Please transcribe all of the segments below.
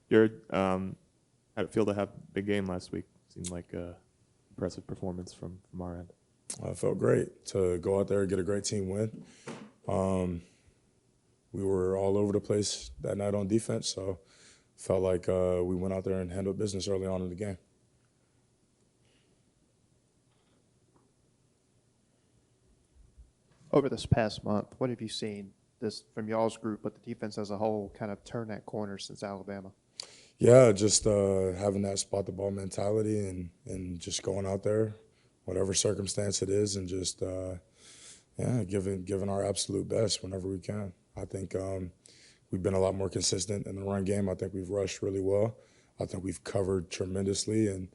Jared, how'd it feel to have a big game last week? Seemed like an impressive performance from our end. It felt great to go out there and get a great team win. We were all over the place that night on defense, so felt like we went out there and handled business early on in the game. Over this past month, what have you seen this from y'all's group, but the defense as a whole, kind of turn that corner since Alabama? Yeah, just having that spot the ball mentality and just going out there, whatever circumstance it is, and just giving our absolute best whenever we can. I think we've been a lot more consistent in the run game. I think we've rushed really well. I think we've covered tremendously, and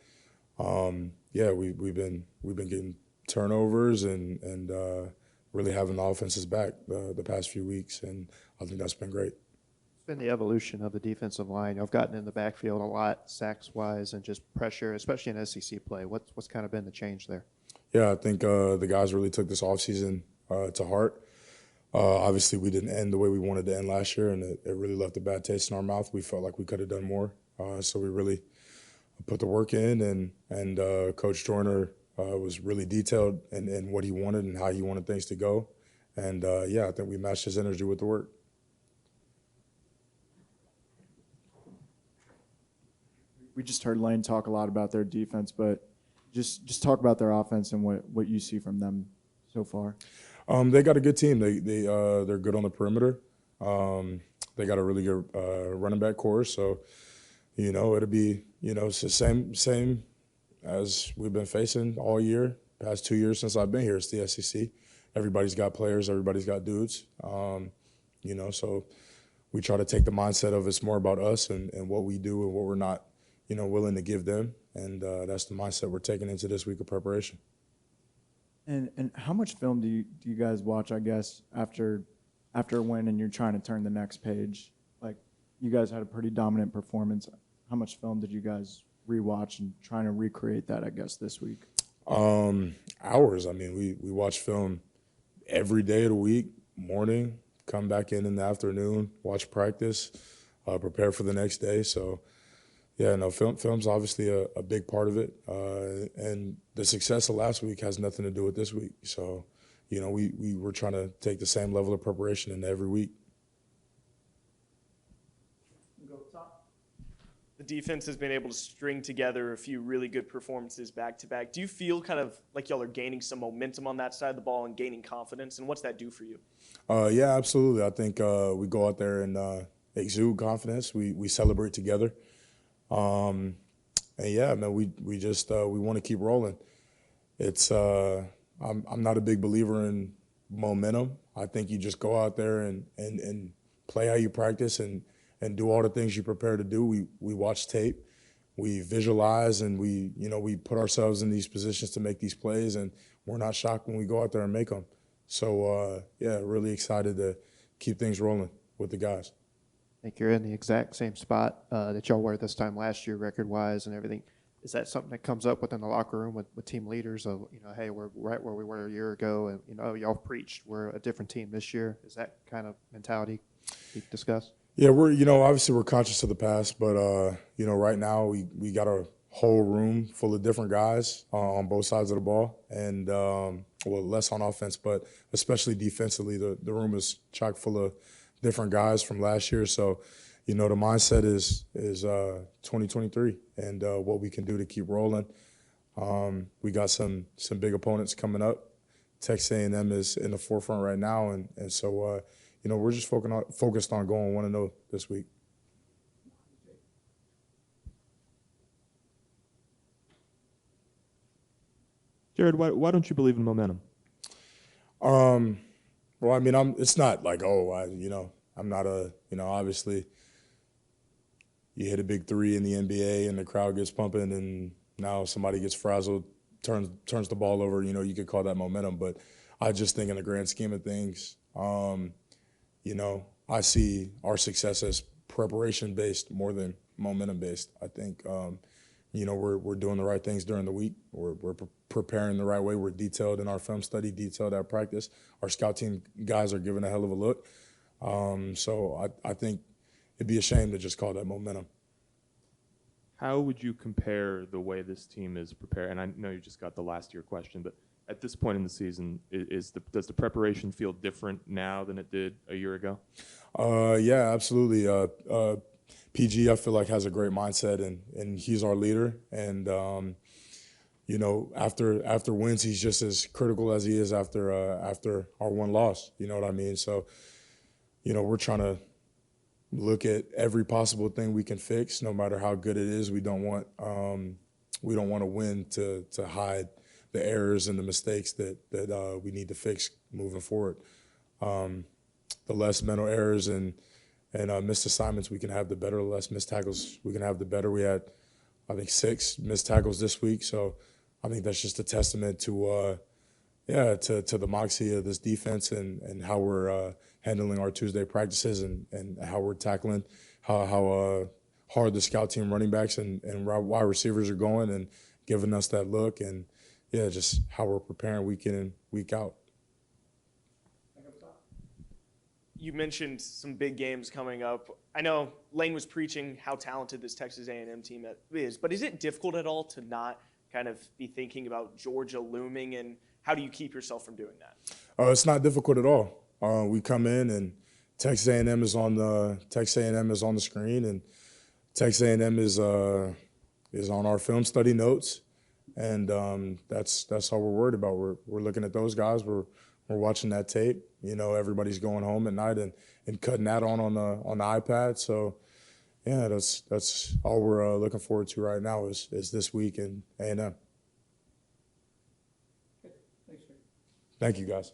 we've been getting turnovers and really having the offenses back the past few weeks, and I think that's been great. It's been the evolution of the defensive line. You've gotten in the backfield a lot, sacks-wise, and just pressure, especially in SEC play. What's kind of been the change there? Yeah, I think the guys really took this offseason to heart. Obviously, we didn't end the way we wanted to end last year, and it really left a bad taste in our mouth. We felt like we could have done more, so we really put the work in, and Coach Joyner was really detailed in what he wanted and how he wanted things to go. And, I think we matched his energy with the work. We just heard Lane talk a lot about their defense, but just talk about their offense and what you see from them so far. They got a good team. They're good on the perimeter. They got a really good running back core. So, it'll be, it's the same as we've been facing all year, past 2 years since I've been here. It's the SEC. Everybody's got players. Everybody's got dudes. So we try to take the mindset of it's more about us and what we do and what we're not, willing to give them. And that's the mindset we're taking into this week of preparation. And how much film do you guys watch, I guess, after a win and you're trying to turn the next page? Like, you guys had a pretty dominant performance. How much film did you guys rewatch and trying to recreate that, I guess, this week? Hours. I mean, we watch film every day of the week, morning, come back in the afternoon, watch practice, prepare for the next day. So, film's obviously a big part of it. And the success of last week has nothing to do with this week. So, we were trying to take the same level of preparation into every week. The defense has been able to string together a few really good performances back-to-back. Do you feel kind of like y'all are gaining some momentum on that side of the ball and gaining confidence? And what's that do for you? Yeah, absolutely. I think we go out there and exude confidence. We celebrate together. We want to keep rolling. I'm not a big believer in momentum. I think you just go out there and play how you practice and do all the things you prepare to do. We watch tape, we visualize, and we put ourselves in these positions to make these plays, and we're not shocked when we go out there and make them. So, really excited to keep things rolling with the guys. I think you're in the exact same spot that y'all were this time last year, record-wise and everything. Is that something that comes up within the locker room with team leaders of, hey, we're right where we were a year ago, and, y'all preached we're a different team this year? Is that kind of mentality you discussed? Yeah, obviously we're conscious of the past, but, right now we got a whole room full of different guys on both sides of the ball, and, less on offense, but especially defensively, the room is chock full of different guys from last year. So, the mindset is 2023 and what we can do to keep rolling. We got some big opponents coming up. Texas A&M is in the forefront right now, and so we're just focused on going 1-0 this week. Jared, why don't you believe in momentum? It's not like, I'm not obviously you hit a big three in the NBA and the crowd gets pumping and now somebody gets frazzled, turns the ball over, you could call that momentum. But I just think in the grand scheme of things, I see our success as preparation-based more than momentum-based. I think, we're doing the right things during the week. We're preparing the right way. We're detailed in our film study, detailed at practice. Our scout team guys are giving a hell of a look. So I think it'd be a shame to just call that momentum. How would you compare the way this team is prepared? And I know you just got the last year question, but at this point in the season, does the preparation feel different now than it did a year ago? Yeah, absolutely. PG, I feel like, has a great mindset, and he's our leader. And you know, after wins, he's just as critical as he is after our one loss. You know what I mean? So, you know, we're trying to look at every possible thing we can fix, no matter how good it is. We don't want to win to hide the errors and the mistakes that we need to fix moving forward. The less mental errors and missed assignments we can have, the better. The less missed tackles we can have, the better. We had, I think, 6 missed tackles this week, so I think that's just a testament to the moxie of this defense and how we're handling our Tuesday practices and how we're tackling, how hard the scout team running backs and wide receivers are going and giving us that look, and yeah, just how we're preparing week in and week out. You mentioned some big games coming up. I know Lane was preaching how talented this Texas A&M team is, but is it difficult at all to not kind of be thinking about Georgia looming, and how do you keep yourself from doing that? It's not difficult at all. We come in and Texas A&M is on the screen, and Texas A&M is on our film study notes, and that's all we're worried about. We're looking at those guys. We're watching that tape. You know, everybody's going home at night and cutting that on the iPad. So yeah, that's all we're looking forward to right now is this week in A&M. Thank you, guys.